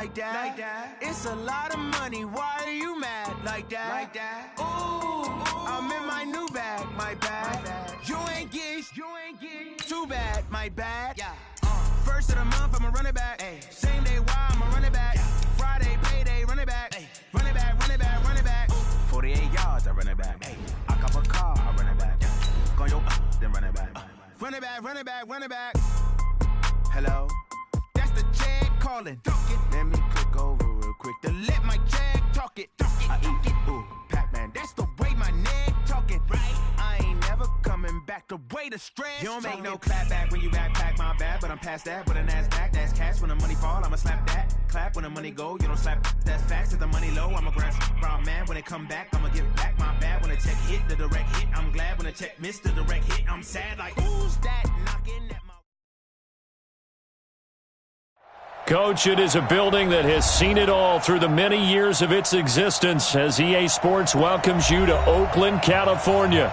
like that. It's a lot of money, why are you mad like that? Ooh, I'm in my new bag, my bad. You ain't get too bad, my bad. First of the month, I'ma run it back. Same day, why I'ma run it back. Friday, payday, run it back. Run it back, run it back, run it back. 48 yards, I run it back. I cop a car, I run it back. Go yo, then run it back. Run it back, run it back, run it back. Hello? That's the jag calling. Let me click over real quick to let my jag talk it. I eat it, ooh, Pac-Man. That's the way my neck talking. Right? I ain't never coming back the way the stress. You don't make no clap back when you backpack, my bad, but I'm past that. With a NASDAQ, that's cash. When the money fall, I'ma slap that. Clap when the money go, you don't slap. That's facts. If the money low, I'ma grab brown man. When it come back, I'ma give back my bad. When the check hit, the direct hit. I'm glad when the check missed the direct hit. I'm sad like, who's that knocking at my... Coach, it is a building that has seen it all through the many years of its existence as EA Sports welcomes you to Oakland, California.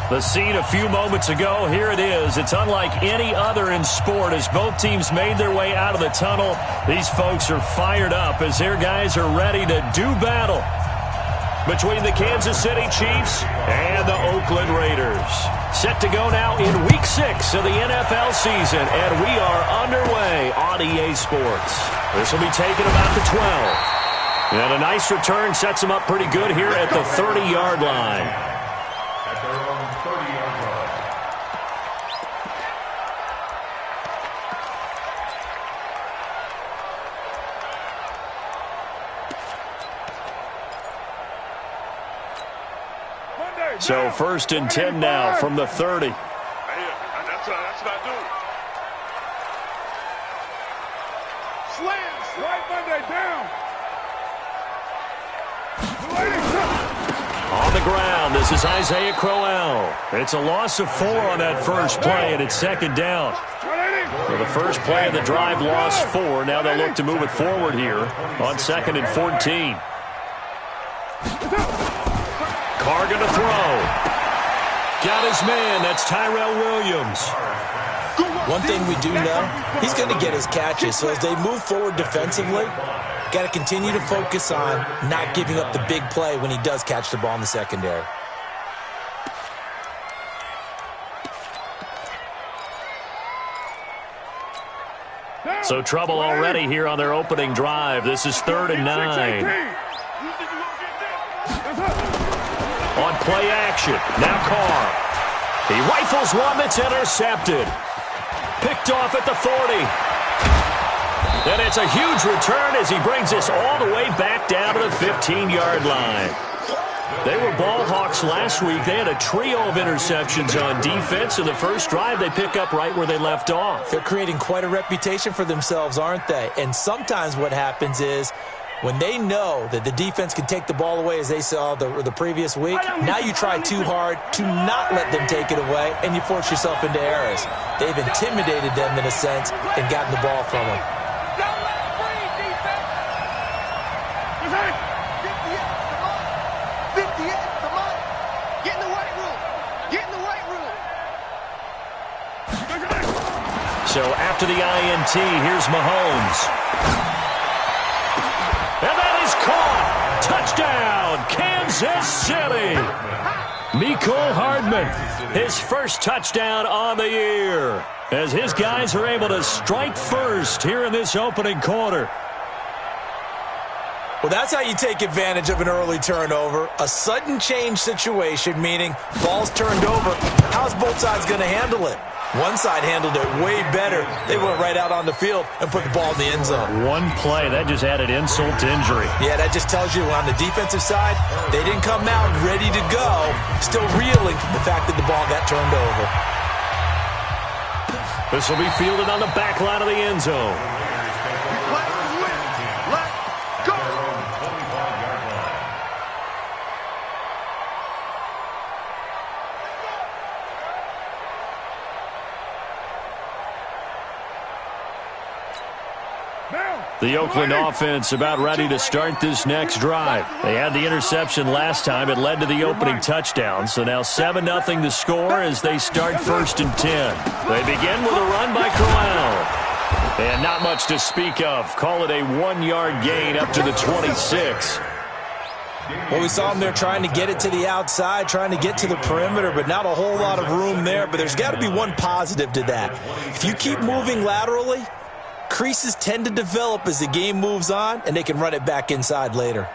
The scene a few moments ago, here it is. It's unlike any other in sport as both teams made their way out of the tunnel. These folks are fired up as their guys are ready to do battle between the Kansas City Chiefs and the Oakland Raiders. Set to go now in Week 6 of the NFL season, and we are underway on EA Sports. This will be taken about the 12. And a nice return sets them up pretty good here at the 30-yard line. At their own 30-yard line. So 1st and 10 now from the 30. That's not due. Slams. Right Monday down. On the ground, this is Isaiah Crowell. It's a loss of 4 on that first play, and it's 2nd down. So the first play of the drive lost 4. Now they'll look to move it forward here on 2nd and 14. Carr going to throw. Got his man. That's Tyrell Williams. One thing we do know, he's going to get his catches. So as they move forward defensively, got to continue to focus on not giving up the big play when he does catch the ball in the secondary. So trouble already here on their opening drive. This is 3rd and 9. On play action, now Carr. He rifles one that's intercepted. Picked off at the 40. And it's a huge return as he brings us all the way back down to the 15-yard line. They were ball hawks last week. They had a trio of interceptions on defense. In the first drive, they pick up right where they left off. They're creating quite a reputation for themselves, aren't they? And sometimes what happens is, when they know that the defense can take the ball away, as they saw the previous week, now you try too hard to not let them take it away, and you force yourself into errors. They've intimidated them in a sense and gotten the ball from them. Don't let it breathe, defense. 58, come on. Get in the weight room. Get in the weight room. So after the INT, here's Mahomes. And that is caught. Touchdown, Kansas City. Mecole Hardman, his first touchdown on the year, as his guys are able to strike first here in this opening quarter. Well, that's how you take advantage of an early turnover. A sudden change situation, meaning ball's turned over. How's both sides going to handle it? One side handled it way better. They went right out on the field and put the ball in the end zone. One play, that just added insult to injury. Yeah, that just tells you on the defensive side, they didn't come out ready to go, still reeling from the fact that the ball got turned over. This will be fielded on the back line of the end zone. The Oakland offense about ready to start this next drive. They had the interception last time. It led to the opening touchdown. So now 7-0 to score as they start 1st and 10. They begin with a run by Crowell. And not much to speak of. Call it a 1-yard gain up to the 26. Well, we saw him there trying to get it to the outside, trying to get to the perimeter, but not a whole lot of room there. But there's got to be one positive to that. If you keep moving laterally, creases tend to develop as the game moves on, and they can run it back inside later.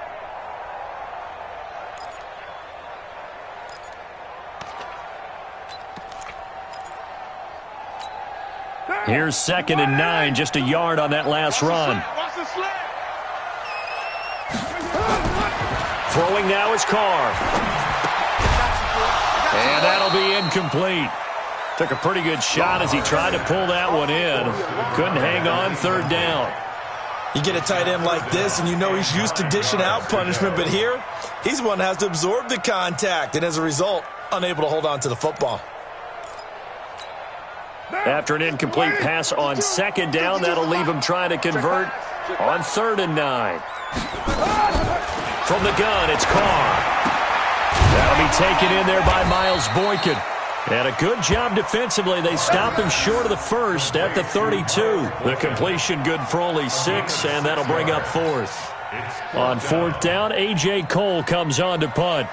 Here's 2nd and 9, just a yard on that last run. Throwing now is Carr. And that'll be incomplete. Took a pretty good shot as he tried to pull that one in. Couldn't hang on, 3rd down. You get a tight end like this, and you know he's used to dishing out punishment, but here, he's the one that has to absorb the contact, and as a result, unable to hold on to the football. After an incomplete pass on 2nd down, that'll leave him trying to convert on 3rd and 9. From the gun, it's Carr. That'll be taken in there by Miles Boykin. And a good job defensively. They stop him short of the first at the 32. The completion good for only 6, and that'll bring up 4th. On 4th down, A.J. Cole comes on to punt.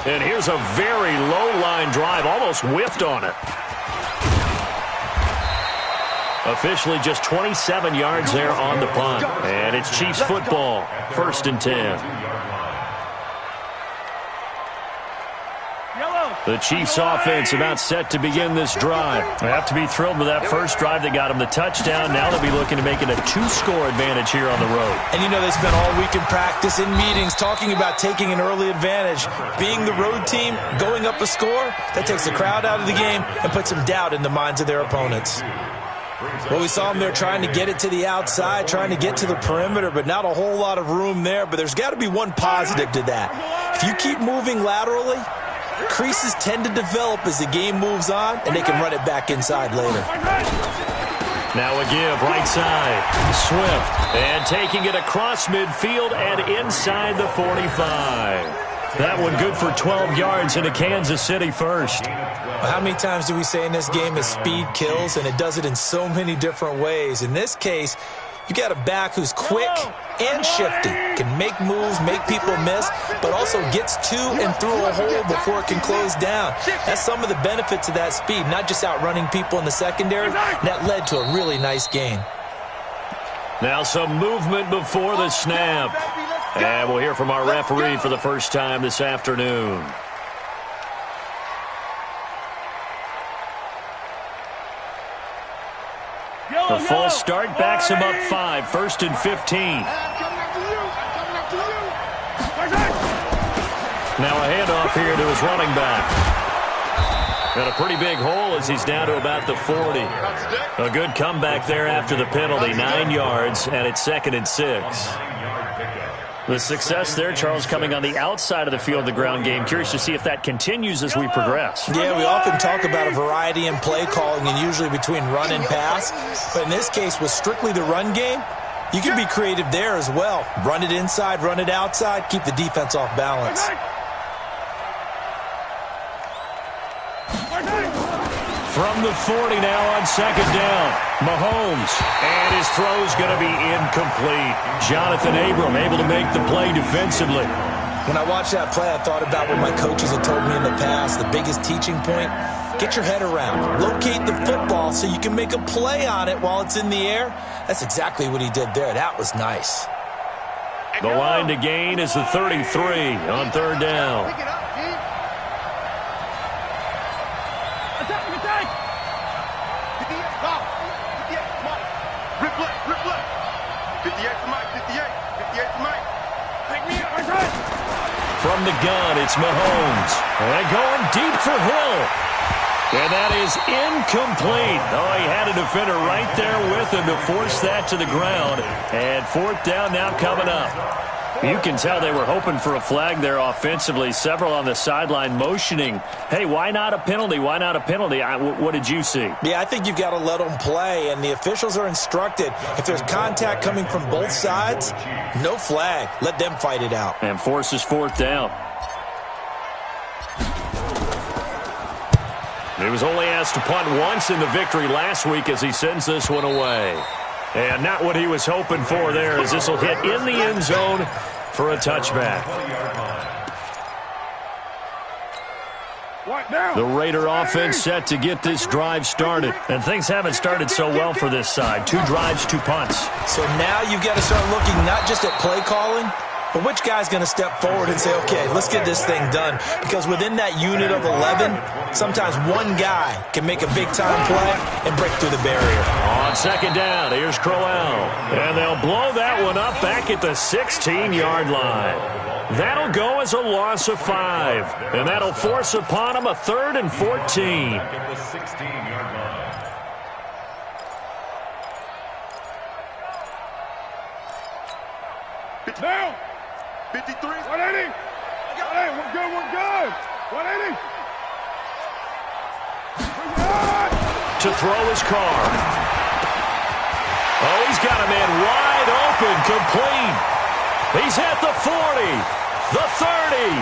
And here's a very low-line drive, almost whiffed on it. Officially just 27 yards there on the punt. And it's Chiefs football, 1st and 10. The Chiefs offense about set to begin this drive. They have to be thrilled with that first drive that got them the touchdown. Now they'll be looking to make it a 2-score advantage here on the road. And you know they spent all week in practice, in meetings, talking about taking an early advantage. Being the road team, going up a score, that takes the crowd out of the game and puts some doubt in the minds of their opponents. Well, we saw him there trying to get it to the outside, trying to get to the perimeter, but not a whole lot of room there. But there's got to be one positive to that. If you keep moving laterally, creases tend to develop as the game moves on, and they can run it back inside later. Now a give, right side. Swift, and taking it across midfield and inside the 45. That one good for 12 yards into Kansas City first. Well, how many times do we say in this game is speed kills, and it does it in so many different ways. In this case, you got a back who's quick and shifty, can make moves, make people miss, but also gets to and through a hole before it can close down. That's some of the benefits of that speed, not just outrunning people in the secondary. That led to a really nice gain. Now some movement before the snap. And we'll hear from our referee for the first time this afternoon. The false start backs him up 5, 1st and 15. Now a handoff here to his running back. Got a pretty big hole as he's down to about the 40. A good comeback there after the penalty, 9 yards, and it's 2nd and 6. The success there, Charles, coming on the outside of the field, the ground game. Curious to see if that continues as we progress. Yeah, we often talk about a variety in play calling and usually between run and pass. But in this case, with strictly the run game, you can be creative there as well. Run it inside, run it outside, keep the defense off balance. From the 40 now on 2nd down. Mahomes. And his throw's going to be incomplete. Jonathan Abram able to make the play defensively. When I watched that play, I thought about what my coaches had told me in the past. The biggest teaching point, get your head around. Locate the football so you can make a play on it while it's in the air. That's exactly what he did there. That was nice. The line to gain is the 33 on 3rd down. From the gun, it's Mahomes. And going deep for Hill. And that is incomplete. Oh, he had a defender right there with him to force that to the ground. And 4th down now coming up. You can tell they were hoping for a flag there offensively. Several on the sideline motioning, hey, why not a penalty? Why not a penalty? What did you see? Yeah, I think you've got to let them play, and the officials are instructed. If there's contact coming from both sides, no flag. Let them fight it out. And forces 4th down. He was only asked to punt once in the victory last week as he sends this one away. And not what he was hoping for there, as this will hit in the end zone for a touchback. The Raider offense set to get this drive started. And things haven't started so well for this side. 2 drives, 2 punts. So now you've got to start looking not just at play calling, but which guy's going to step forward and say, okay, let's get this thing done. Because within that unit of 11, sometimes one guy can make a big-time play and break through the barrier. On second down, here's Klo2e2's. And they'll blow that one up back at the 16-yard line. That'll go as a loss of 5. And that'll force upon him a 3rd and 14. At the 16-yard line. Now. 53. 180. 180. We're good. We're good. 180. To throw his car. Oh, he's got a man wide open, complete. He's at the 40, the 30,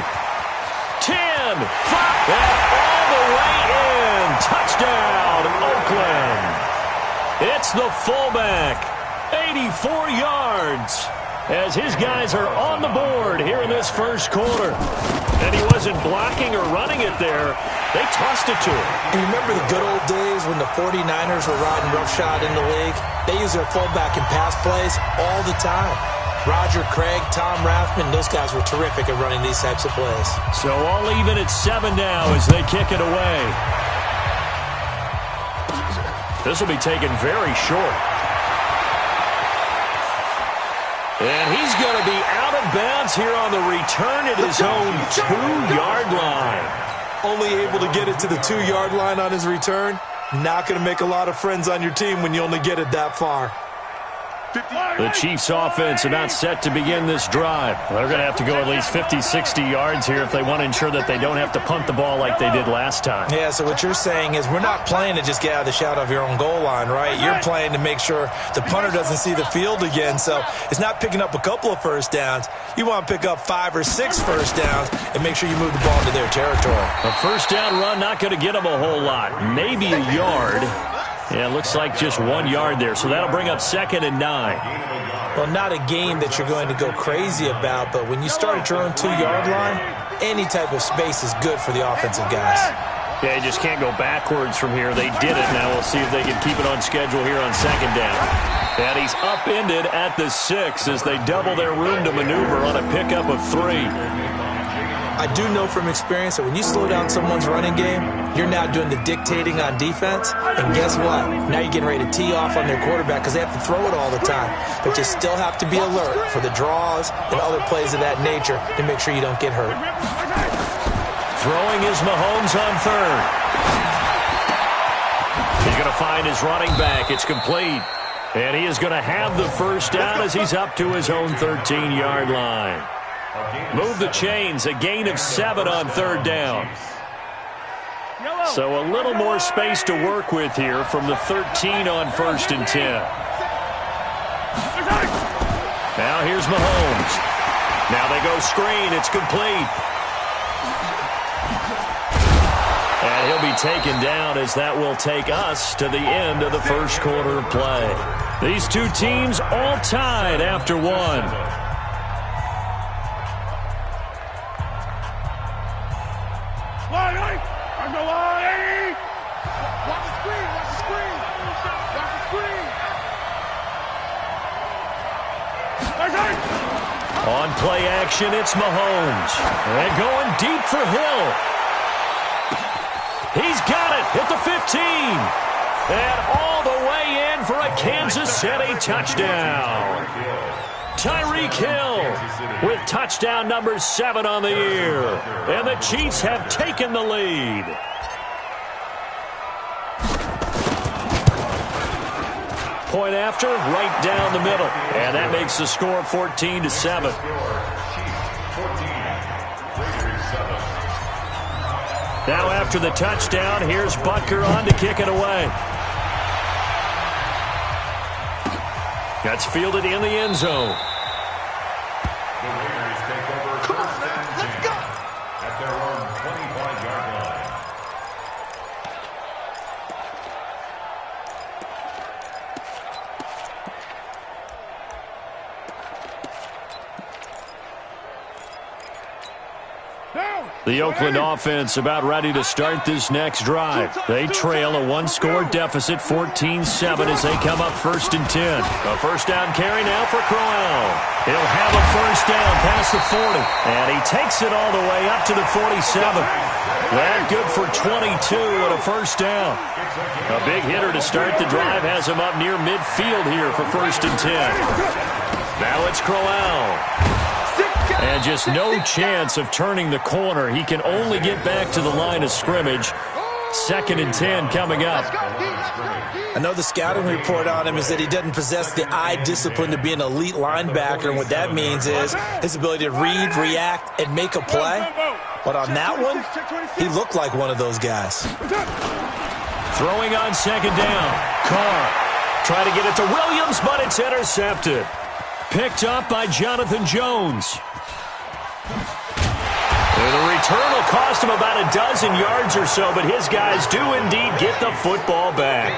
10, 5, and all the way in. Touchdown, Oakland. It's the fullback, 84 yards. As his guys are on the board here in this first quarter. And he wasn't blocking or running it there. They tossed it to him. You remember the good old days when the 49ers were riding roughshod in the league? They used their fullback in pass plays all the time. Roger Craig, Tom Rathman, those guys were terrific at running these types of plays. So all even at 7 now as they kick it away. This will be taken very short. And he's going to be out of bounds here on the return at his own 2-yard line. Only able to get it to the 2-yard line on his return. Not going to make a lot of friends on your team when you only get it that far. The Chiefs offense about set to begin this drive. They're going to have to go at least 50, 60 yards here if they want to ensure that they don't have to punt the ball like they did last time. Yeah, so what you're saying is we're not playing to just get out of the shadow of your own goal line, right? You're playing to make sure the punter doesn't see the field again. So it's not picking up a couple of first downs. You want to pick up 5 or 6 first downs and make sure you move the ball into their territory. A first down run not going to get them a whole lot. Maybe a yard. Yeah, it looks like just 1 yard there, so that'll bring up 2nd and 9. Well, not a game that you're going to go crazy about, but when you start at your own 2-yard line, any type of space is good for the offensive guys. Yeah, you just can't go backwards from here. They did it. Now we'll see if they can keep it on schedule here on 2nd down. And he's upended at the 6 as they double their room to maneuver on a pickup of 3. I do know from experience that when you slow down someone's running game, you're now doing the dictating on defense. And guess what? Now you're getting ready to tee off on their quarterback because they have to throw it all the time. But you still have to be alert for the draws and other plays of that nature to make sure you don't get hurt. Throwing is Mahomes on 3rd. He's going to find his running back. It's complete. And he is going to have the first down as he's up to his own 13-yard line. Move the chains, a gain of 7 on 3rd down. So a little more space to work with here from the 13 on 1st and 10. Now here's Mahomes. Now they go screen. It's complete. And he'll be taken down as that will take us to the end of the first quarter of play. These two teams all tied after 1. On play action, it's Mahomes. And going deep for Hill. He's got it at the 15. And all the way in for a Kansas City touchdown. Tyreek Hill with touchdown number 7 on the year. And the Chiefs have taken the lead. Point after, right down the middle. And that makes the score 14-7. Now after the touchdown, here's Butker on to kick it away. That's fielded in the end zone. The Raiders take over first and 10 at their own 25-yard line. The Oakland offense about ready to start this next drive. They trail a one-score deficit, 14-7, as they come up 1st and 10. A first down carry now for Klo2e2's. He'll have a first down past the 40, and he takes it all the way up to the 47. That good for 22 and a first down. A big hitter to start the drive has him up near midfield here for 1st and 10. Now it's Klo2e2. And just no chance of turning the corner. He can only get back to the line of scrimmage. 2nd and 10 coming up. I know the scouting report on him is that he doesn't possess the eye discipline to be an elite linebacker. And what that means is his ability to read, react, and make a play. But on that one, he looked like one of those guys. Throwing on 2nd down. Carr trying to get it to Williams, but it's intercepted. Picked up by Jonathan Jones. And the return will cost him about a dozen yards or so, but his guys do indeed get the football back.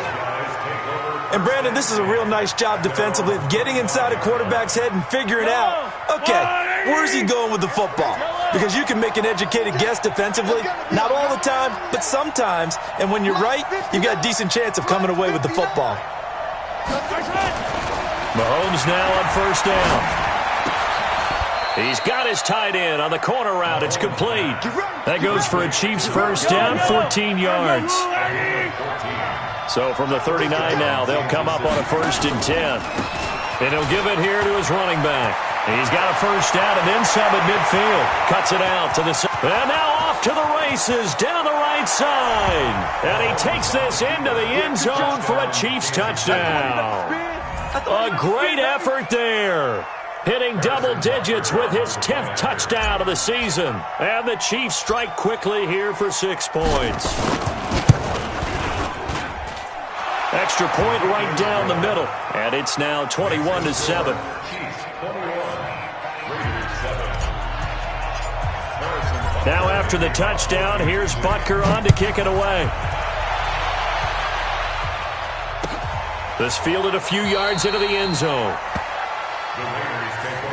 And, Brandon, this is a real nice job defensively of getting inside a quarterback's head and figuring out, okay, where's he going with the football? Because you can make an educated guess defensively, not all the time, but sometimes. And when you're right, you've got a decent chance of coming away with the football. Mahomes now on 1st down. He's got his tight end on the corner route. It's complete. That goes for a Chiefs first down, 14 yards. So from the 39 now, they'll come up on a 1st and 10. And he'll give it here to his running back. He's got a first down and then some at midfield. Cuts it out to the side. And now off to the races down the right side. And he takes this into the end zone for a Chiefs touchdown. A great effort there. Hitting double digits with his 10th touchdown of the season. And the Chiefs strike quickly here for 6 points. Extra point right down the middle. And it's now 21-7. Now after the touchdown, here's Butker on to kick it away. This fielded a few yards into the end zone.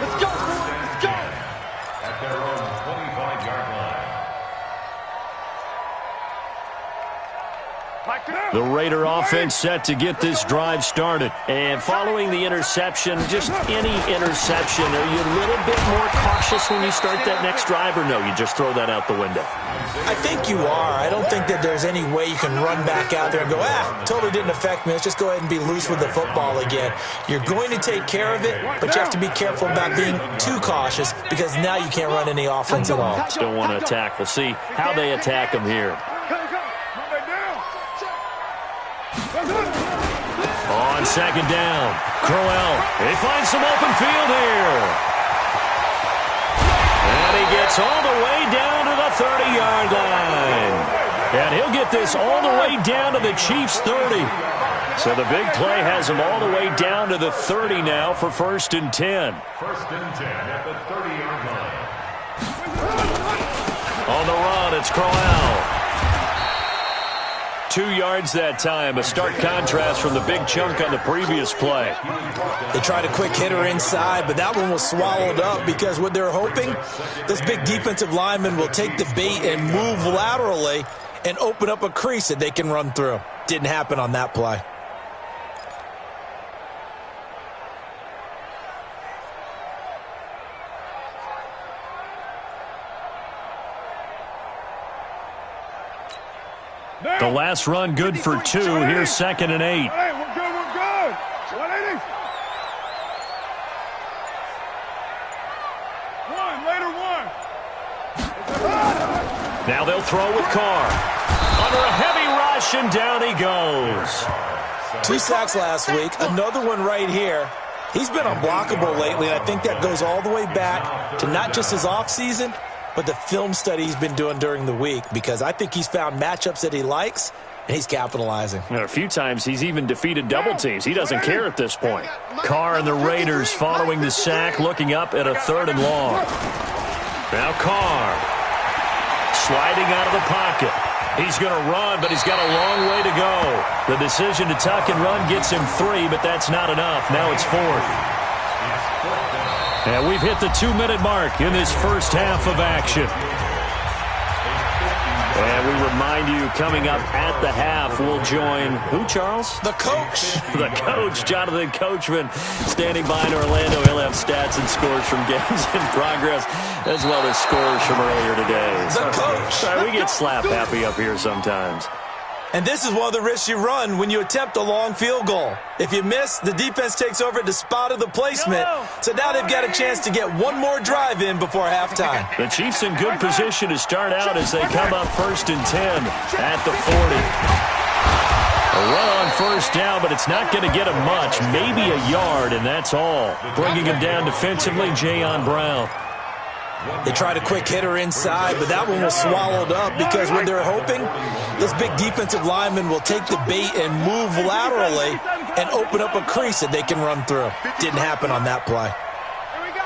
Let's go! Let's go! At their own 25-yard line. The Raider offense set to get this drive started. And following the interception, just any interception, are you a little bit more cautious when you start that next drive, or no, you just throw that out the window? I think you are. I don't think that there's any way you can run back out there and go, totally didn't affect me. Let's just go ahead and be loose with the football again. You're going to take care of it, but you have to be careful about being too cautious because now you can't run any offense at all. Don't want to attack. We'll see how they attack him here. On 2nd down, Klo2e2, he finds some open field here. And he gets all the way down to the 30-yard line. And he'll get this all the way down to the Chiefs' 30. So the big play has him all the way down to the 30 now for 1st and 10. 1st and 10 at the 30-yard line. On the run, it's Klo2e2. 2 yards that time, a stark contrast from the big chunk on the previous play. They tried a quick hitter inside, but that one was swallowed up because what they're hoping, this big defensive lineman will take the bait and move laterally and open up a crease that they can run through. Didn't happen on that play. The last run good for 2. Here's 2nd and 8. Hey, we're good, we're good. 180. One, later one. Now they'll throw with Carr. Under a heavy rush, and down he goes. 2 sacks last week, another one right here. He's been unblockable lately, and I think that goes all the way back to not just his offseason, but the film study he's been doing during the week, because I think he's found matchups that he likes, and he's capitalizing. A few times he's even defeated double teams. He doesn't care at this point. Carr and the Raiders following the sack, looking up at a 3rd and long. Now Carr sliding out of the pocket. He's going to run, but he's got a long way to go. The decision to tuck and run gets him 3, but that's not enough. Now it's 4th. And we've hit the 2-minute mark in this first half of action. And we remind you, coming up at the half, we'll join who, Charles? The coach. The coach, Jonathan Coachman, standing by in Orlando. He'll have stats and scores from games in progress, as well as scores from earlier today. The coach. Sorry, we get slap happy up here sometimes. And this is one of the risks you run when you attempt a long field goal. If you miss, the defense takes over at the spot of the placement. So now they've got a chance to get one more drive in before halftime. The Chiefs in good position to start out as they come up 1st and 10 at the 40. A run on first down, but it's not going to get him much. Maybe a yard, and that's all. Bringing him down defensively, Jayon Brown. They tried a quick hitter inside, but that one was swallowed up because what they're hoping, those big defensive linemen will take the bait and move laterally and open up a crease that they can run through. Didn't happen on that play. Here we go.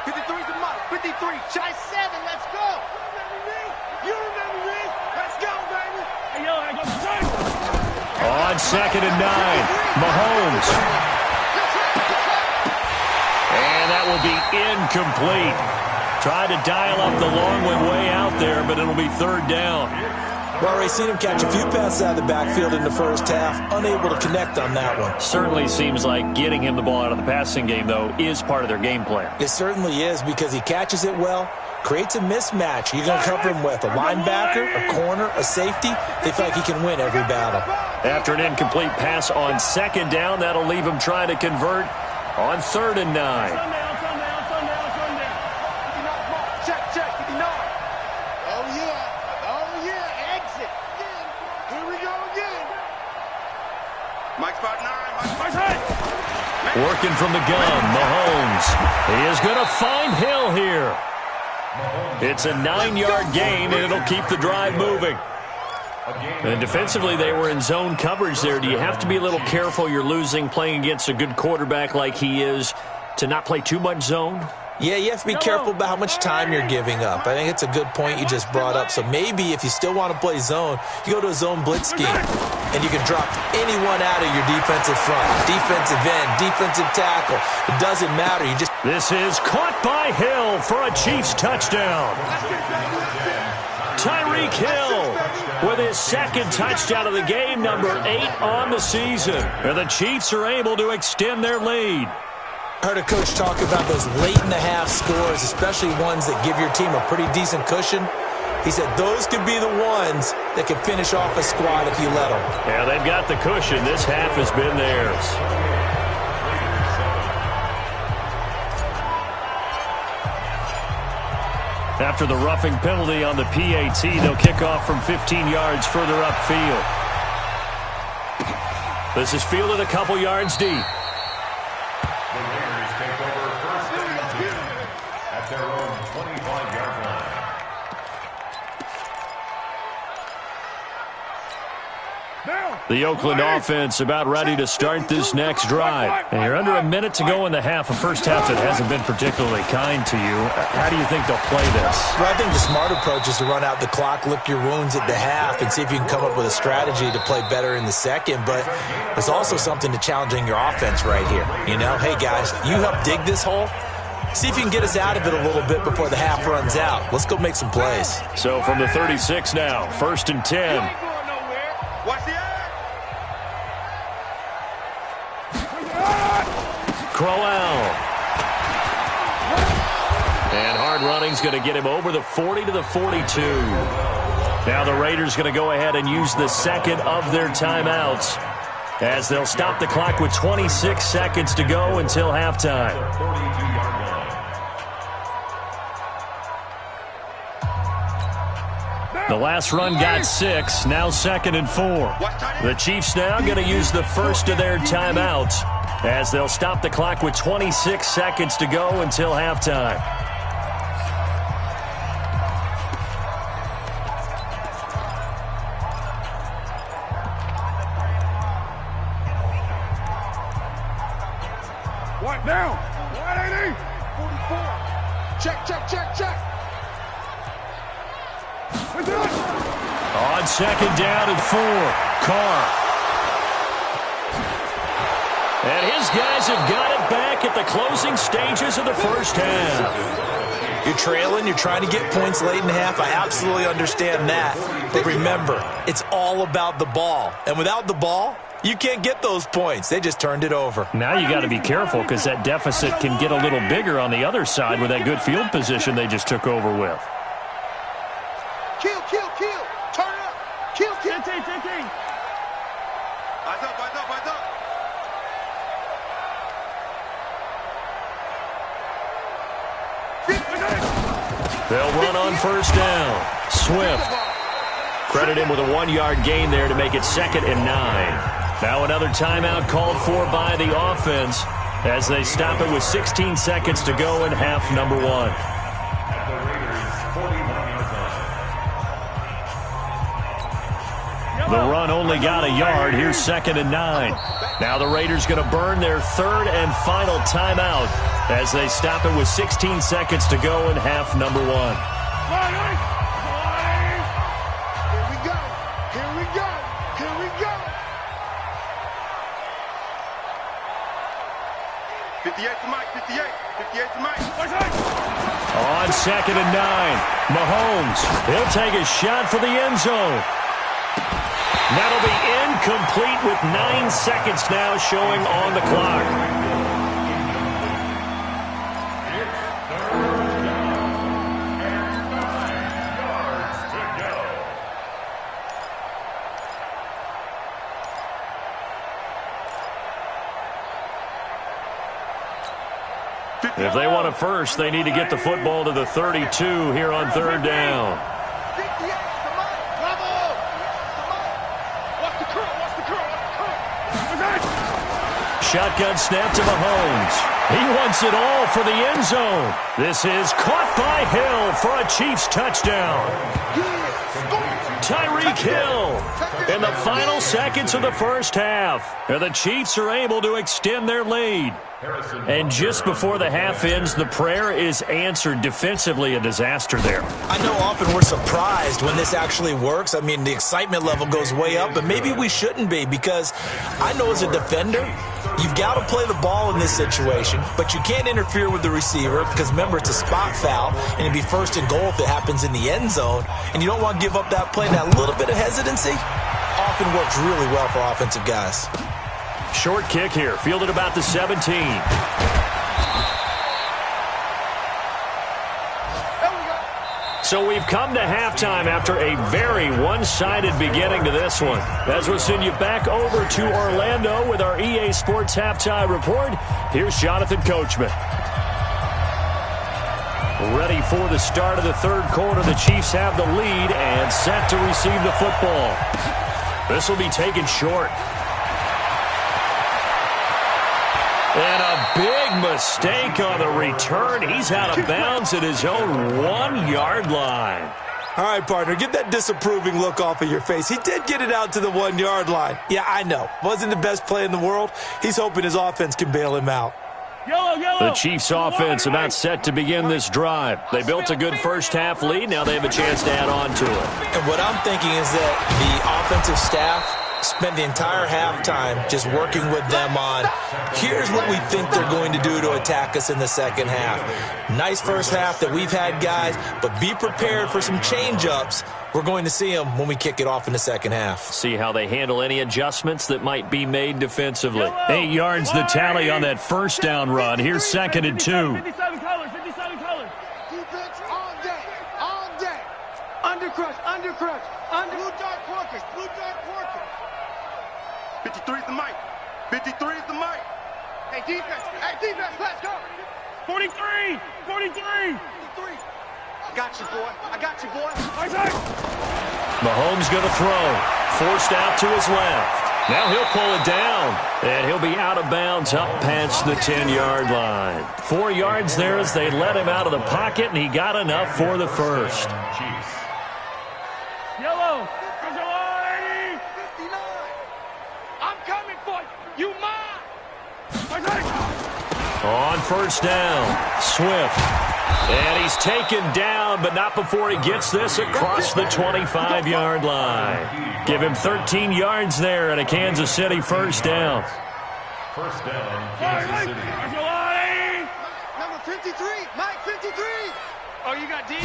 53's the mark. 53. Try 7. Let's go. You remember me? Let's go, baby. Hey, yo, I go straight. On 2nd and 9, Mahomes. And that will be incomplete. Tried to dial up the long one way out there, but it'll be 3rd down. Well, we've seen him catch a few passes out of the backfield in the first half, unable to connect on that one. Certainly seems like getting him the ball out of the passing game, though, is part of their game plan. It certainly is because he catches it well, creates a mismatch. You're going to cover him with a linebacker, a corner, a safety. They feel like he can win every battle. After an incomplete pass on 2nd down, that'll leave him trying to convert on 3rd and 9. Check. 59. Oh, yeah. Exit. Here we go again. Mike spot 9. Mike's high. Working from the gun, Mahomes. He is going to find Hill here. It's a 9-yard gain, and it'll keep the drive moving. And defensively, they were in zone coverage there. Do you have to be a little careful? You're losing playing against a good quarterback like he is to not play too much zone? Yeah, you have to be careful about how much time you're giving up. I think it's a good point you just brought up. So maybe if you still want to play zone, you go to a zone blitz scheme, and you can drop anyone out of your defensive front, defensive end, defensive tackle. It doesn't matter. You just. This is caught by Hill for a Chiefs touchdown. Tyreek Hill with his 2nd touchdown of the game, number 8 on the season. And the Chiefs are able to extend their lead. I heard a coach talk about those late-in-the-half scores, especially ones that give your team a pretty decent cushion. He said those could be the ones that can finish off a squad if you let them. Yeah, they've got the cushion. This half has been theirs. After the roughing penalty on the PAT, they'll kick off from 15 yards further upfield. This is fielded a couple yards deep. The Raiders take over 1st and 10 at their own 25-yard line. The Oakland offense about ready to start this next drive. And you're under a minute to go in the half, a first half that hasn't been particularly kind to you. How do you think they'll play this? Well, I think the smart approach is to run out the clock, lick your wounds at the half, and see if you can come up with a strategy to play better in the second. But there's also something to challenging your offense right here. You know, hey, guys, you help dig this hole. See if you can get us out of it a little bit before the half runs out. Let's go make some plays. So from the 36 now, 1st and 10. Watch the eye. Klo2e2's. And hard running's going to get him over the 40 to the 42. Now the Raiders going to go ahead and use the 2nd of their timeouts as they'll stop the clock with 26 seconds to go until halftime. 42-yard line. The last run got 6, now 2nd and 4. The Chiefs now going to use the 1st of their timeouts as they'll stop the clock with 26 seconds to go until halftime. What now? 180. 44. Check. On 2nd down and 4, Carr. And his guys have got it back at the closing stages of the first half. You're trailing. You're trying to get points late in the half. I absolutely understand that. But remember, it's all about the ball. And without the ball, you can't get those points. They just turned it over. Now you got to be careful because that deficit can get a little bigger on the other side with that good field position they just took over with. Kill. Turn it up. Kill. 10. Eyes up. They'll run on first down. Swift. Credit him with a 1-yard gain there to make it 2nd and 9. Now another timeout called for by the offense as they stop it with 16 seconds to go in half number 1. At the Raiders' 41-yard line. The run only got a yard. Here's 2nd and 9. Now the Raiders going to burn their 3rd and final timeout as they stop it with 16 seconds to go in half number 1. Here we go. 58 to Mike. 58 to Mike. On 2nd and 9, Mahomes. He'll take a shot for the end zone. That'll be incomplete with 9 seconds now showing on the clock. If they want a first, they need to get the football to the 32 here on 3rd down. Shotgun snap to Mahomes. He wants it all for the end zone. This is caught by Hill for a Chiefs touchdown. Tyreek Hill in the final seconds of the first half. And the Chiefs are able to extend their lead. And just before the half ends, the prayer is answered. Defensively, a disaster there. I know often we're surprised when this actually works. I mean, the excitement level goes way up, but maybe we shouldn't be because I know as a defender, you've got to play the ball in this situation, but you can't interfere with the receiver because, remember, it's a spot foul, and it'd be 1st and goal if it happens in the end zone, and you don't want to give up that play. That little bit of hesitancy often works really well for offensive guys. Short kick here, fielded about the 17. So we've come to halftime after a very one-sided beginning to this one. As we'll send you back over to Orlando with our EA Sports Halftime Report, here's Jonathan Coachman. Ready for the start of the 3rd quarter. The Chiefs have the lead and set to receive the football. This will be taken short. And a big mistake on the return. He's out of bounds at his own 1-yard line. All right, partner, get that disapproving look off of your face. He did get it out to the 1-yard line. Yeah, I know. Wasn't the best play in the world. He's hoping his offense can bail him out. The Chiefs offense about set to begin this drive. They built a good first half lead. Now they have a chance to add on to it. And what I'm thinking is that the offensive staff spent the entire halftime just working with them on, here's what we think they're going to do to attack us in the second half. Nice first half that we've had, guys, but be prepared for some change-ups. We're going to see them when we kick it off in the second half. See how they handle any adjustments that might be made defensively. 8 yards the tally on that first down run. Here's 2nd and 2. 57 colors. Defense all day. Under crush. Blue dart porkers. 53 is the mic. Hey, defense, let's go. 43. I got you, boy. Mahomes going to throw. Forced out to his left. Now he'll pull it down, and he'll be out of bounds up past the 10-yard line. 4 yards there as they let him out of the pocket, and he got enough for the first. Yellow. 59. I'm coming for you. You mine. On first down, Swift. And he's taken down, but not before he gets this across the 25-yard line. Give him 13 yards there and a Kansas City first down. First down, Kansas City. Number 53, Mike 53. Oh, you got deep?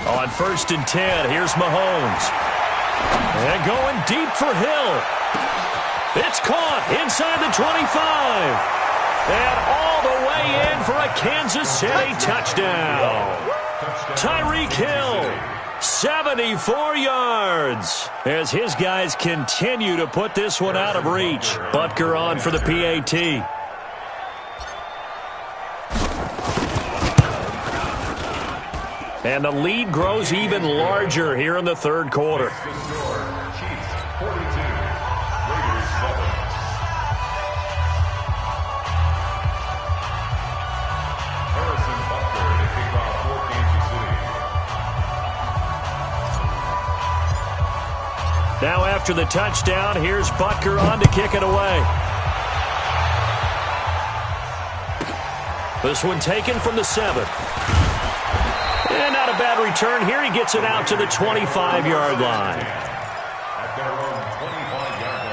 On 1st and 10, here's Mahomes. And going deep for Hill. It's caught inside the 25. And all the way in for a Kansas City touchdown. Tyreek Hill, 74 yards. As his guys continue to put this one out of reach. Butker on for the PAT. And the lead grows even larger here in the third quarter. Chiefs 42, Raiders 7. Harrison Butker to kick off for Kansas City. Now after the touchdown, here's Butker on to kick it away. This one taken from the 7. And not a bad return here. He gets it out to the 25-yard line. At their own 25-yard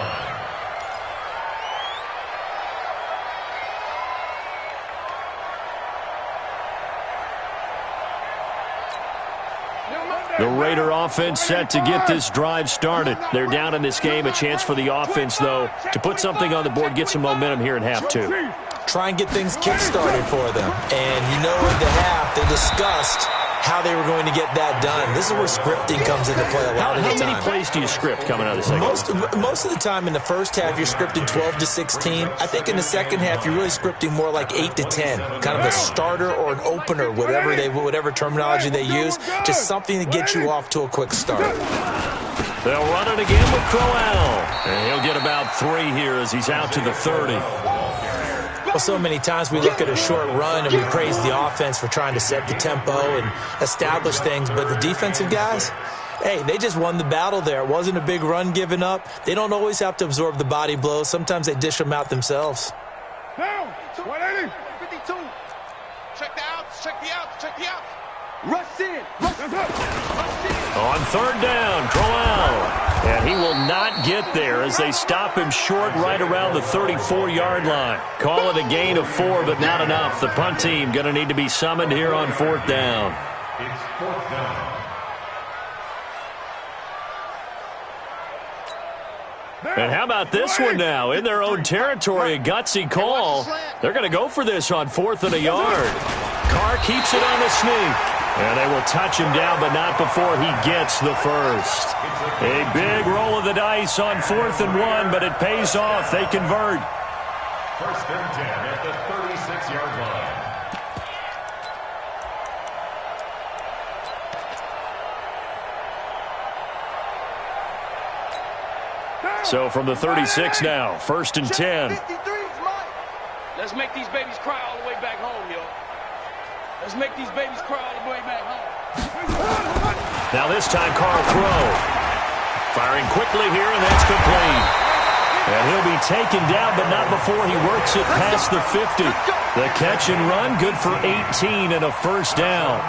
line. The Raider offense set to get this drive started. They're down in this game. A chance for the offense, though, to put something on the board, get some momentum here in half 2. Try and get things kick-started for them. And you know in the half, they discussed how they were going to get that done. This is where scripting comes into play a lot of the time. How many plays do you script coming out of the second? Most of the time in the first half, you're scripting 12 to 16. I think in the second half, you're really scripting more like 8 to 10. Kind of a starter or an opener, whatever terminology they use. Just something to get you off to a quick start. They'll run it again with Klo2e2's. And he'll get about 3 here as he's out to the 30. Well, so many times we look at a short run and we praise the offense for trying to set the tempo and establish things, but the defensive guys, hey, they just won the battle there. It wasn't a big run given up. They don't always have to absorb the body blows. Sometimes they dish them out themselves. Down. 180. 52. Check the outs. Check the outs. Check the outs. Rush in. Rush in. On 3rd down, Klo2e2's. And he will not get there as they stop him short right around the 34-yard line. Call it a gain of 4, but not enough. The punt team going to need to be summoned here on 4th down. It's 4th down. And how about this one now? In their own territory, a gutsy call. They're going to go for this on 4th and a yard. Carr keeps it on the sneak. And they will touch him down, but not before he gets the first. A big roll of the dice on 4th and 1, but it pays off. They convert. 1st and 10 at the 36-yard line. So from the 36 now, 1st and 10. Let's make these babies cry all the way back home, yo. Let's make these babies cry all the way back home. Now this time, Carr throw. Firing quickly here, and that's complete. And he'll be taken down, but not before he works it past the 50. The catch and run, good for 18 and a 1st down.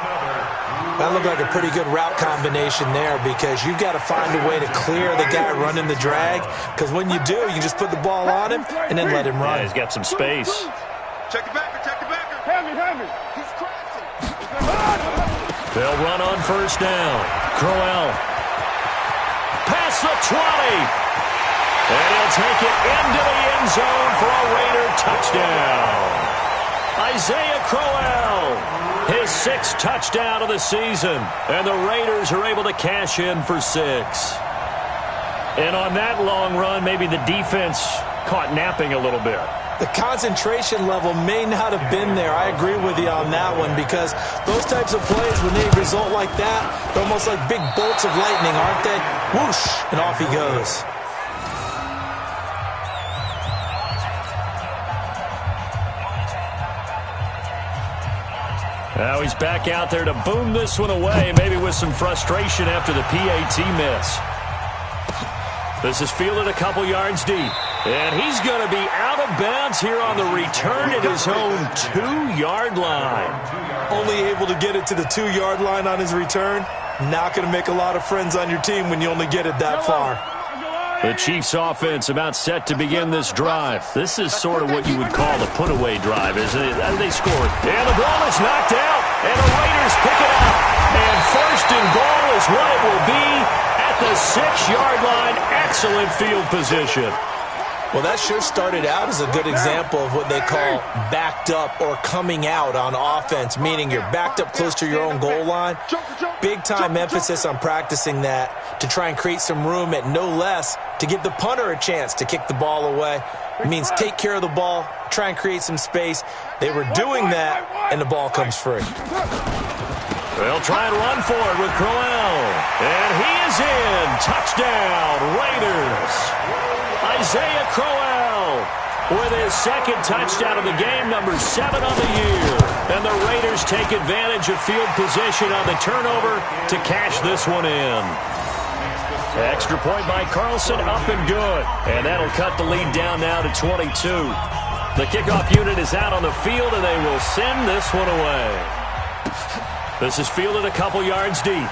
That looked like a pretty good route combination there because you've got to find a way to clear the guy running the drag, because when you do, you just put the ball on him and then let him run. Yeah, he's got some space. Check the backer. Check the backer. Heavy. He's crashing. They'll run on 1st down. Klo2e2's. Past the 20. And he'll take it into the end zone for a Raider touchdown. Isaiah Klo2e2's, his 6th touchdown of the season. And the Raiders are able to cash in for 6. And on that long run, maybe the defense caught napping a little bit. The concentration level may not have been there. I agree with you on that one because those types of plays, when they result like that, they're almost like big bolts of lightning, aren't they? Whoosh, and off he goes. Now he's back out there to boom this one away, maybe with some frustration after the PAT miss. This is fielded a couple yards deep. And he's going to be out of bounds here on the return at his own 2-yard line. Only able to get it to the 2-yard line on his return. Not going to make a lot of friends on your team when you only get it that far. The Chiefs offense about set to begin this drive. This is sort of what you would call a put-away drive, isn't it? They scored. And the ball is knocked out. And the Raiders pick it up. And first and goal is what it will be at the 6-yard line. Excellent field position. Well, that sure started out as a good example of what they call backed up or coming out on offense, meaning you're backed up close to your own goal line. Big-time emphasis on practicing that to try and create some room at no less to give the punter a chance to kick the ball away. It means take care of the ball, try and create some space. They were doing that, and the ball comes free. They'll try and run for it with Klo2e2's. And he is in. Touchdown, Raiders. Isaiah Klo2e2's with his second touchdown of the game, number 7 on the year. And the Raiders take advantage of field position on the turnover to cash this one in. Extra point by Carlson, up and good. And that'll cut the lead down now to 22. The kickoff unit is out on the field, and they will send this one away. This is fielded a couple yards deep.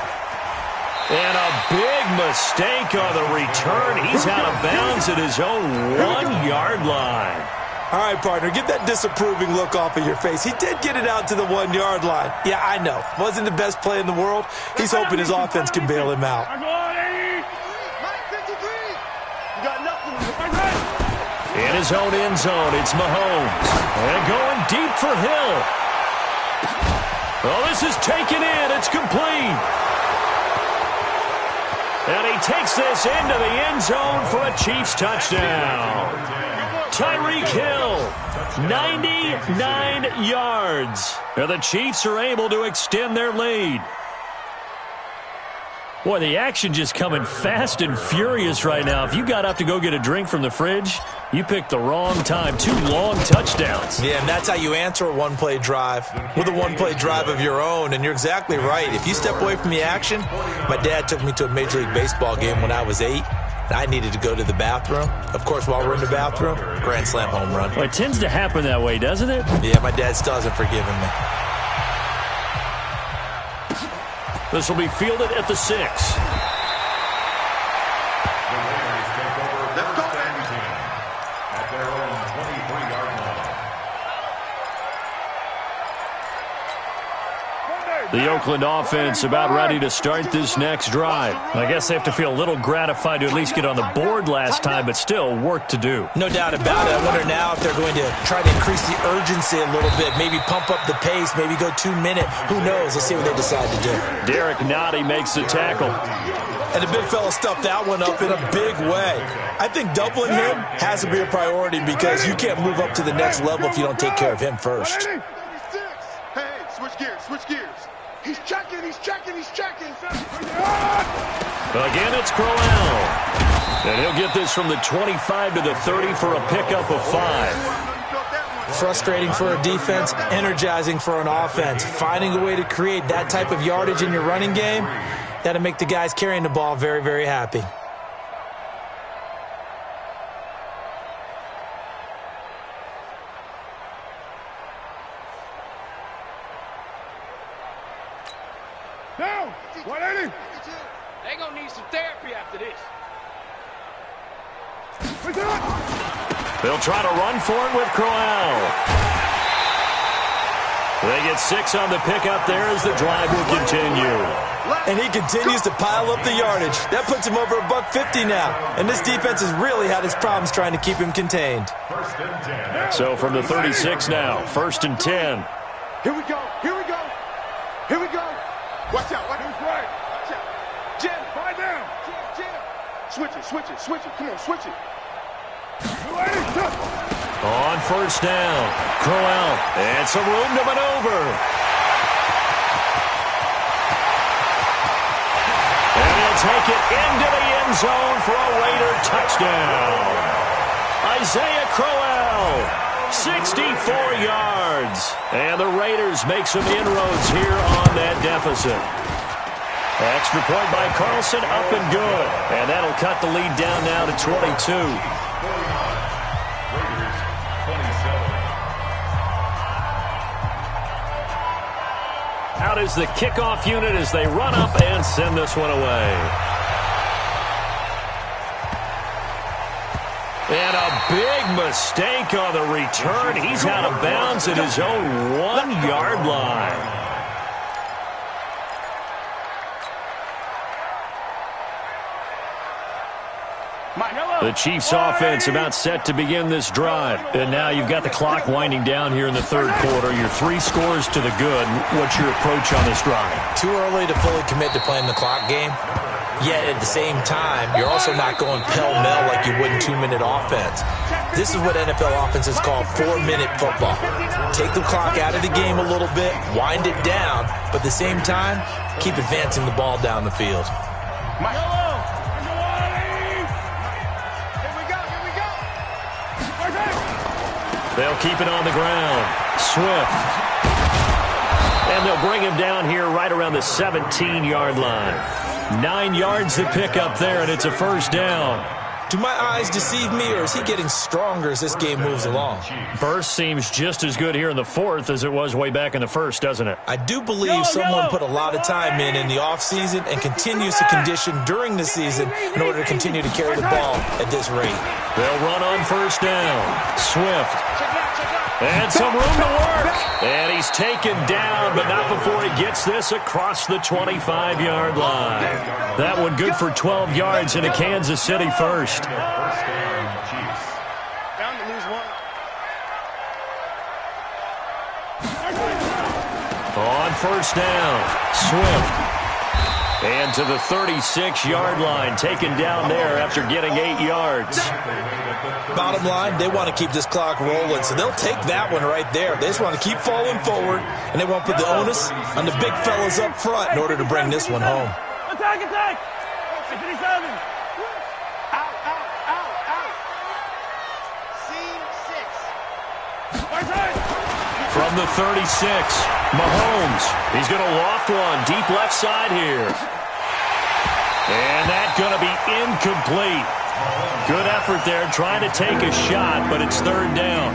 And a big mistake on the return. He's out of bounds at his own 1-yard line. All right, partner, get that disapproving look off of your face. He did get it out to the 1-yard line. Yeah, I know. Wasn't the best play in the world. He's hoping his offense can bail him out. In his own end zone, it's Mahomes. And going deep for Hill. Oh, this is taken in. It's complete. And he takes this into the end zone for a Chiefs touchdown. Tyreek Hill, 99 yards. And the Chiefs are able to extend their lead. Boy, the action just coming fast and furious right now. If you got up to go get a drink from the fridge, you picked the wrong time. 2 long touchdowns. Yeah, and that's how you answer a one-play drive, with a one-play drive of your own. And you're exactly right. If you step away from the action, my dad took me to a Major League Baseball game when I was 8, and I needed to go to the bathroom. Of course, while we're in the bathroom, grand slam home run. Well, it tends to happen that way, doesn't it? Yeah, my dad still hasn't forgiven me. This will be fielded at the 6. The Raiders take over first and 10 at their own 23-yard line. The Oakland offense about ready to start this next drive. I guess they have to feel a little gratified to at least get on the board last time, but still work to do. No doubt about it. I wonder now if they're going to try to increase the urgency a little bit, maybe pump up the pace, maybe go 2-minute. Who knows? Let's see what they decide to do. Derek Nottie makes the tackle. And the big fella stuffed that one up in a big way. I think doubling him has to be a priority because you can't move up to the next level if you don't take care of him first. Hey, switch gears, switch gears. He's checking, he's checking, he's checking. Again, it's Klo2e2's. And he'll get this from the 25 to the 30 for a pickup of 5. Frustrating for a defense, energizing for an offense. Finding a way to create that type of yardage in your running game, that'll make the guys carrying the ball very, very happy. Down, 180. They gonna need some therapy after this. They'll try to run for it with Klo2e2's. They get 6 on the pickup there as the drive will continue. And he continues to pile up the yardage. That puts him over $150 now. And this defense has really had its problems trying to keep him contained. First and 10. So from the 36 now, 1st and 10. Here we go, here we go, here we go. Watch out, watch out. Right. Watch out. Jim, find down. Jim. Switch it, switch it, switch it. Come on, switch it. On 1st down, Klo2e2's. And some room to maneuver. And he'll take it into the end zone for a Raider touchdown. Isaiah Klo2e2's. 64 yards. And the Raiders make some inroads here on that deficit. Extra point by Carlson, up and good. And that'll cut the lead down now to 22. Raiders 27. Out is the kickoff unit as they run up and send this one away. And a big mistake on the return. He's out of bounds at his own 1-yard line. The Chiefs offense about set to begin this drive. And now you've got the clock winding down here in the third quarter. You're 3 scores to the good. What's your approach on this drive? Too early to fully commit to playing the clock game. Yet at the same time, you're also not going pell-mell like you would in 2-minute offense. This is what NFL offenses call 4-minute football. Take the clock out of the game a little bit, wind it down, but at the same time, keep advancing the ball down the field. They'll keep it on the ground. Swift. And they'll bring him down here right around the 17-yard line. 9 yards to pick up there, and it's a first down. Do my eyes deceive me, or is he getting stronger as this game moves along? Burst seems just as good here in the fourth as it was way back in the first, doesn't it? I do believe someone put a lot of time in the offseason and continues to condition during the season in order to continue to carry the ball at this rate. They'll run on first down. Swift. And some room to work. And he's taken down, but not before he gets this across the 25-yard line. That one good for 12 yards into Kansas City first. Down to lose one. On first down, Swift. And to the 36-yard line, taken down there after getting 8 yards. Bottom line, they want to keep this clock rolling, so they'll take that one right there. They just want to keep falling forward, and they won't put the onus on the big fellas up front in order to bring this one home. Attack, attack! 57. Out, out, out, out. Scene 6. From the 36, Mahomes. He's going to loft one deep left side here. And that's going to be incomplete. Good effort there trying to take a shot, but it's third down.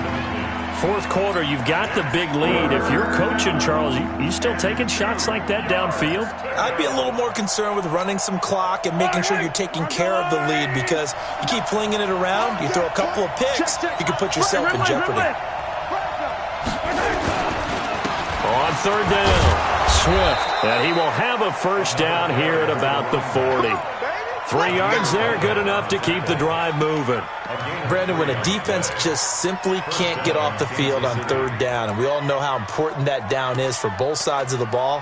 Fourth quarter, you've got the big lead. If you're coaching, Charles, you still taking shots like that downfield? I'd be a little more concerned with running some clock and making sure you're taking care of the lead, because you keep flinging it around, you throw a couple of picks, you can put yourself in jeopardy. On third down, Swift. And he will have a first down here at about the 40. 3 yards there, good enough to keep the drive moving. Brandon, when a defense just simply can't get off the field on third down, and we all know how important that down is for both sides of the ball,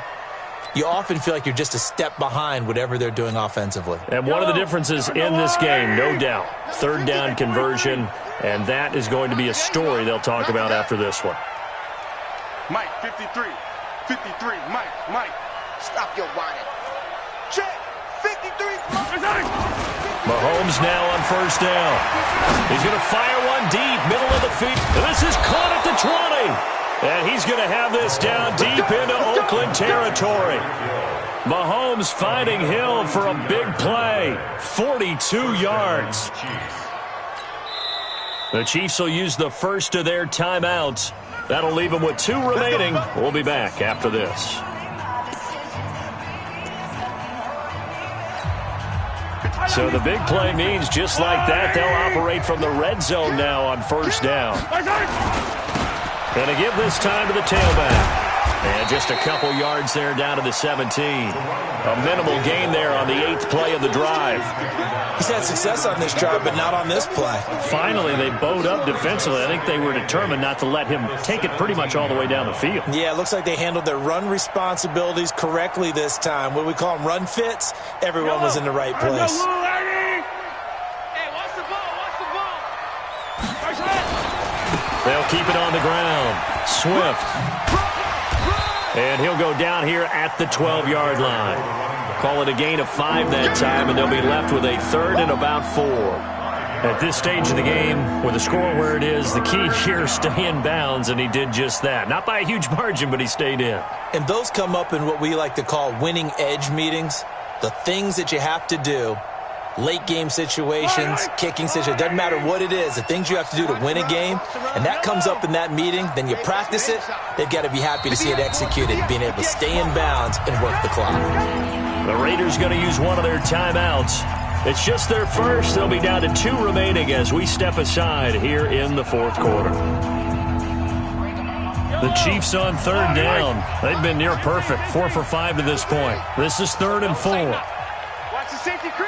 you often feel like you're just a step behind whatever they're doing offensively. And one of the differences in this game, no doubt, third down conversion, and that is going to be a story they'll talk about after this one. Mike, 53. 53. Mike. Stop your whining. Check. 53. Mahomes now on first down. He's going to fire one deep, middle of the field. And this is caught at the 20. And he's going to have this down deep into Oakland territory. Mahomes finding Hill for a big play. 42 yards. The Chiefs will use the first of their timeouts. That'll leave them with 2 remaining. We'll be back after this. So the big play means just like that, they'll operate from the red zone now on first down. Going to give this time to the tailback. And just a couple yards there down to the 17. A minimal gain there on the 8th play of the drive. He's had success on this drive, but not on this play. Finally, they bowed up defensively. I think they were determined not to let him take it pretty much all the way down the field. Yeah, it looks like they handled their run responsibilities correctly this time. What we call them run fits, everyone was in the right place. Hey, watch the ball, watch the ball. They'll keep it on the ground. Swift. And he'll go down here at the 12-yard line. Call it a gain of 5 that time, and they'll be left with a third and about 4. At this stage of the game, with the score where it is, the key here is stay in bounds, and he did just that. Not by a huge margin, but he stayed in. And those come up in what we like to call winning edge meetings. The things that you have to do, late game situations, kicking situations, doesn't matter what it is, the things you have to do to win a game, and that comes up in that meeting, then you practice it, they've got to be happy to see it executed, being able to stay in bounds and work the clock. The Raiders going to use one of their timeouts. It's just their first. They'll be down to 2 remaining as we step aside here in the fourth quarter. The Chiefs on third down. They've been near perfect, 4 for 5 to this point. This is 3rd and 4. Watch the safety creep.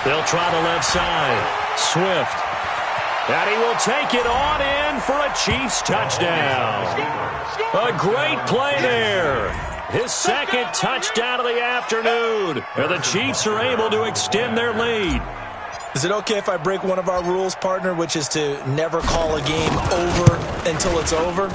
They'll try the left side. Swift. And he will take it on in for a Chiefs touchdown. A great play there. His second touchdown of the afternoon. And the Chiefs are able to extend their lead. Is it okay if I break one of our rules, partner, which is to never call a game over until it's over?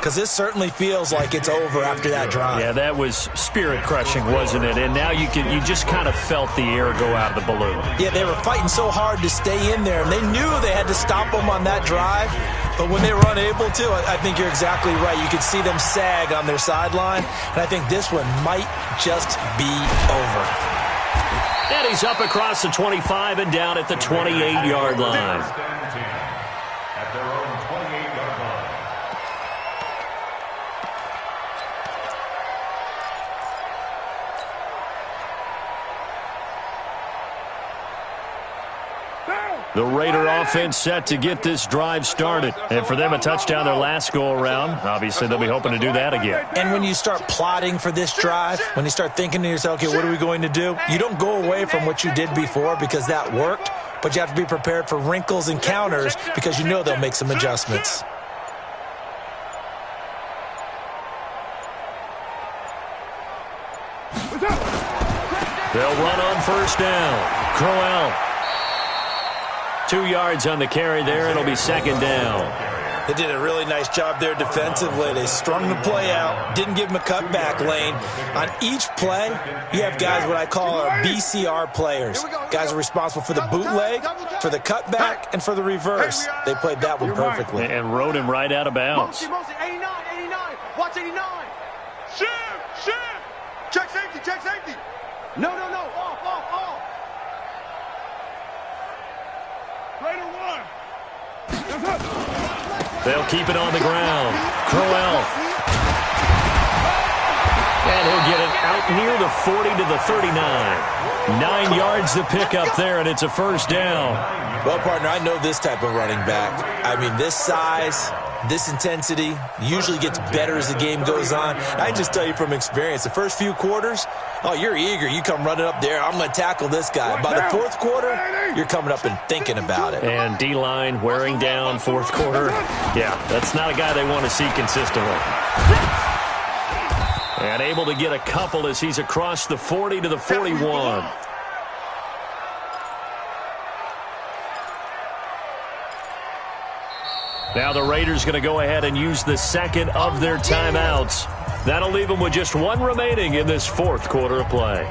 Because this certainly feels like it's over after that drive. Yeah, that was spirit-crushing, wasn't it? And now you just kind of felt the air go out of the balloon. Yeah, they were fighting so hard to stay in there, and they knew they had to stop them on that drive. But when they were unable to, I think you're exactly right. You could see them sag on their sideline, and I think this one might just be over. And he's up across the 25 and down at the 28-yard line. At their own 28-yard line. The Raider offense set to get this drive started. And for them, a touchdown their last go-around. Obviously, they'll be hoping to do that again. And when you start plotting for this drive, when you start thinking to yourself, okay, what are we going to do? You don't go away from what you did before because that worked, but you have to be prepared for wrinkles and counters because you know they'll make some adjustments. They'll run on first down. Klo2e. 2 yards on the carry there. It'll be second down. They did a really nice job there defensively. They strung the play out, didn't give them a cutback lane. On each play, you have guys what I call our BCR players. Guys are responsible for the bootleg, for the cutback, and for the reverse. They played that one perfectly. And rode him right out of bounds. 89, 89. Watch 89. Shift. Check safety. No. Off. Raider 1. They'll keep it on the ground. Klo2e. And he'll get it out near the 40 to the 39. 9 yards to pick up there, and it's a first down. Well, partner, I know this type of running back. I mean, this size, this intensity usually gets better as the game goes on. I just tell you from experience, the first few quarters, oh, you're eager. You come running up there. I'm going to tackle this guy. By the fourth quarter, you're coming up and thinking about it. And D-line wearing down fourth quarter. Yeah, that's not a guy they want to see consistently. And able to get a couple as he's across the 40 to the 41. Now the Raiders going to go ahead and use the second of their timeouts. That'll leave them with just one remaining in this fourth quarter of play.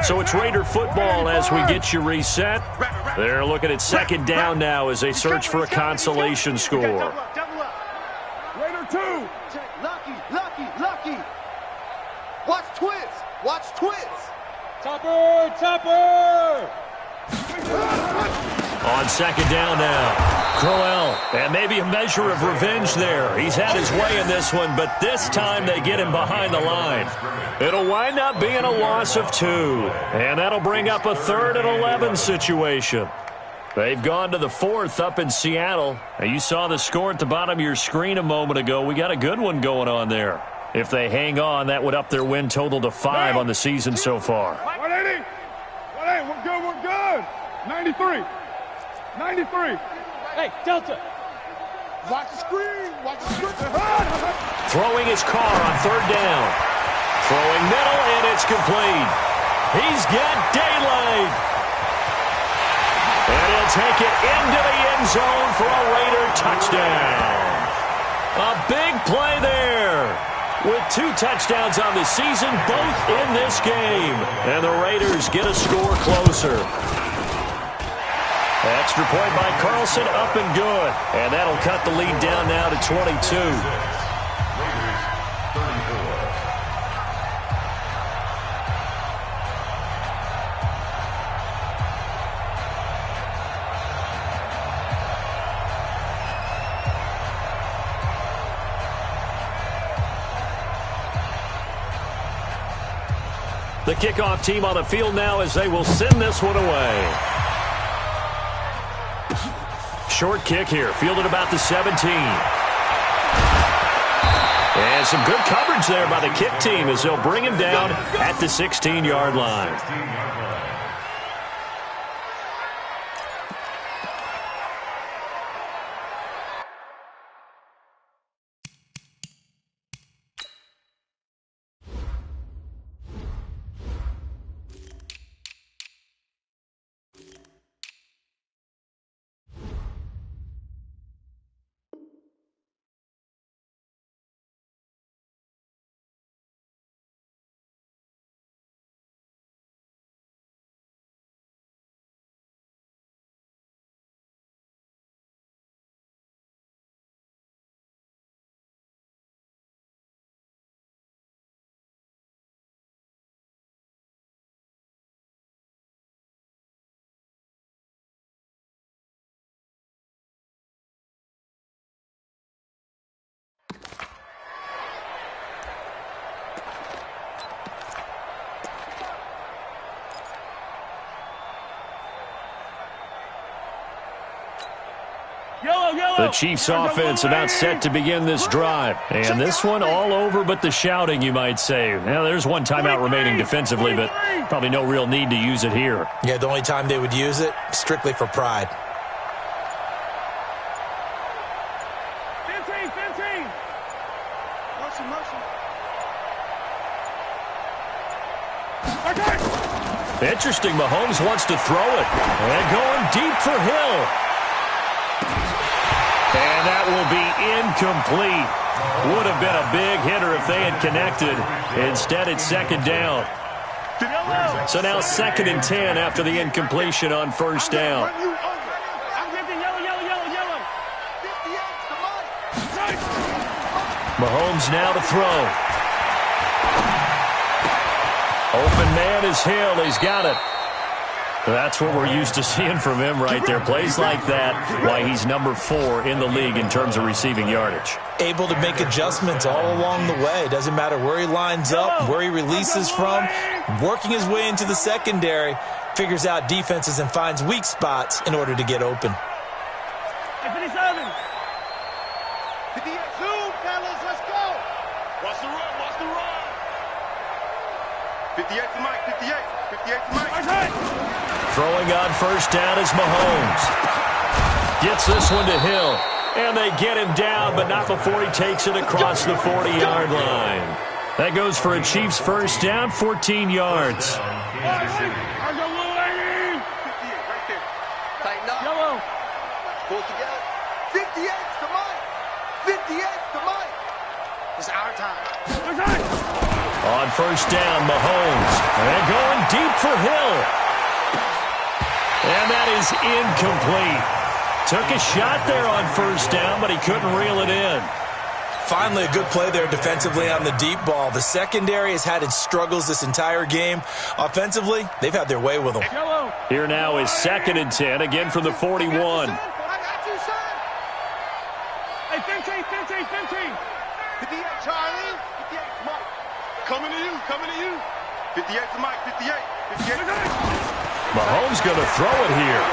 So it's Raider football as we get you reset. They're looking at second down now as they search for a consolation score. Raider 2. Lucky. Watch twist. Topper. On second down now, Klo2e. And maybe a measure of revenge there. He's had his way in this one, but this time they get him behind the line. It'll wind up being a loss of 2. And that'll bring up a 3rd and 11 situation. They've gone to the 4th up in Seattle. And you saw the score at the bottom of your screen a moment ago. We got a good one going on there. If they hang on, that would up their win total to 5 on the season so far. 180. We're good. 93. Hey, Delta. Watch the screen. Throwing his car on third down. Throwing middle, and it's complete. He's got daylight. And he'll take it into the end zone for a Raider touchdown. A big play there. With 2 touchdowns on the season, both in this game. And the Raiders get a score closer. Extra point by Carlson, up and good. And that'll cut the lead down now to 22. The kickoff team on the field now as they will send this one away. short kick here, fielded about the 17. And some good coverage there by the kick team as they'll bring him down at the 16-yard line. The Chiefs offense about set to begin this drive. And this one all over but the shouting, you might say. Well, there's one timeout remaining defensively, but probably no real need to use it here. Yeah, the only time they would use it, strictly for pride. 15. Motion. Interesting, Mahomes wants to throw it. And going deep for Hill. And that will be incomplete. Would have been a big hitter if they had connected. Instead, it's second down. So now 2nd and 10 after the incompletion on first down. Mahomes now to throw. Open man is Hill. He's got it. That's what we're used to seeing from him right there. Plays like that, why he's number 4 in the league in terms of receiving yardage. Able to make adjustments all along the way. Doesn't matter where he lines up, where he releases from. Working his way into the secondary, figures out defenses and finds weak spots in order to get open. 57. 58. Zoom, fellas, let's go. Watch the run. 58 to Mike, 58 to Mike. Throwing on first down is Mahomes. Gets this one to Hill. And they get him down, but not before he takes it across the 40-yard line. That goes for a Chiefs first down, 14 yards. Tighten up. Yellow. Pull together. 58 to Mike. 58 to Mike. It's our time. On first down, Mahomes. And going deep for Hill. And that is incomplete. Took a shot there on first down, but he couldn't reel it in. Finally, a good play there defensively on the deep ball. The secondary has had its struggles this entire game. Offensively, they've had their way with them. Here now is 2nd and 10, again from the 41. I got you, son. Hey, 15. 58, Charlie. 58 to Mike. Coming to you. 58 to Mike, 58 to Mike. Mahomes going to throw it here.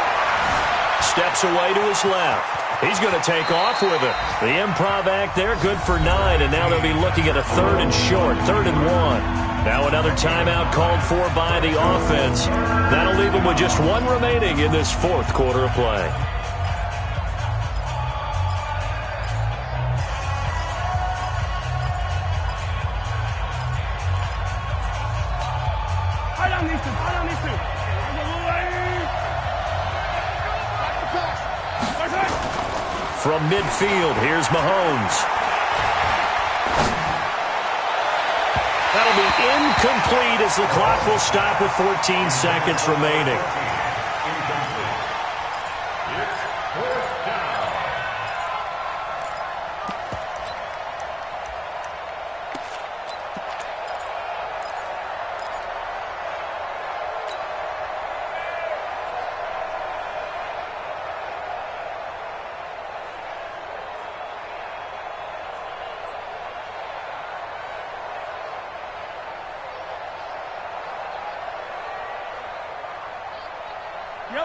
Steps away to his left. He's going to take off with it. The improv act there, good for 9, and now they'll be looking at a 3rd and short, 3rd and 1. Now another timeout called for by the offense. That'll leave them with just 1 remaining in this 4th quarter of play. From midfield, here's Mahomes. That'll be incomplete as the clock will stop with 14 seconds remaining.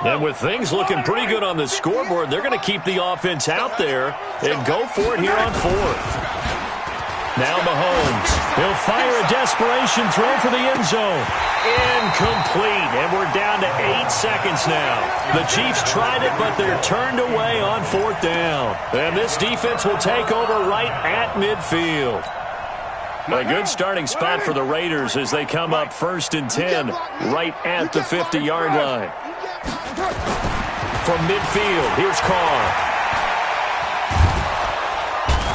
And with things looking pretty good on the scoreboard, they're going to keep the offense out there and go for it here on fourth. Now Mahomes. He'll fire a desperation throw for the end zone. Incomplete. And we're down to 8 seconds now. The Chiefs tried it, but they're turned away on fourth down. And this defense will take over right at midfield. A good starting spot for the Raiders as they come up 1st and 10 right at the 50-yard line. From midfield, here's Carr.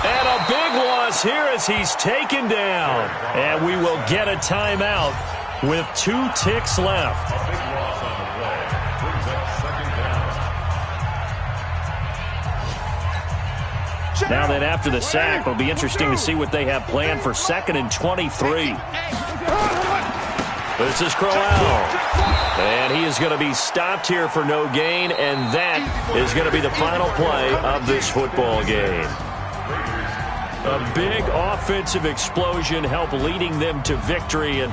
And a big loss here as he's taken down. And we will get a timeout with 2 ticks left. A big loss on the play. Brings up 2nd down. Now then, after the sack, it'll be interesting to see what they have planned for 2nd and 23. This is Klo2e2's. And he is going to be stopped here for no gain, and that is going to be the final play of this football game. A big offensive explosion helped leading them to victory, and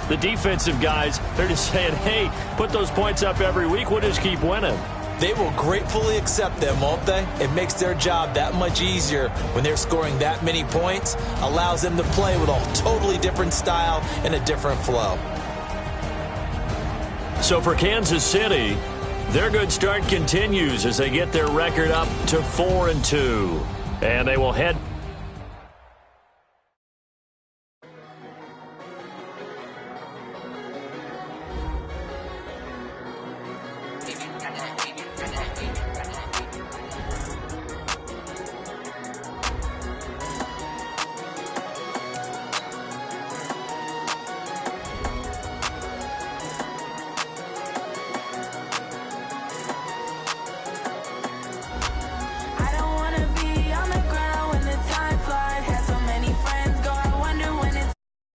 the defensive guys, they're just saying, hey, put those points up every week, we'll just keep winning. They will gratefully accept them, won't they? It makes their job that much easier when they're scoring that many points, allows them to play with a totally different style and a different flow. So for Kansas City, their good start continues as they get their record up to 4-2. And they will head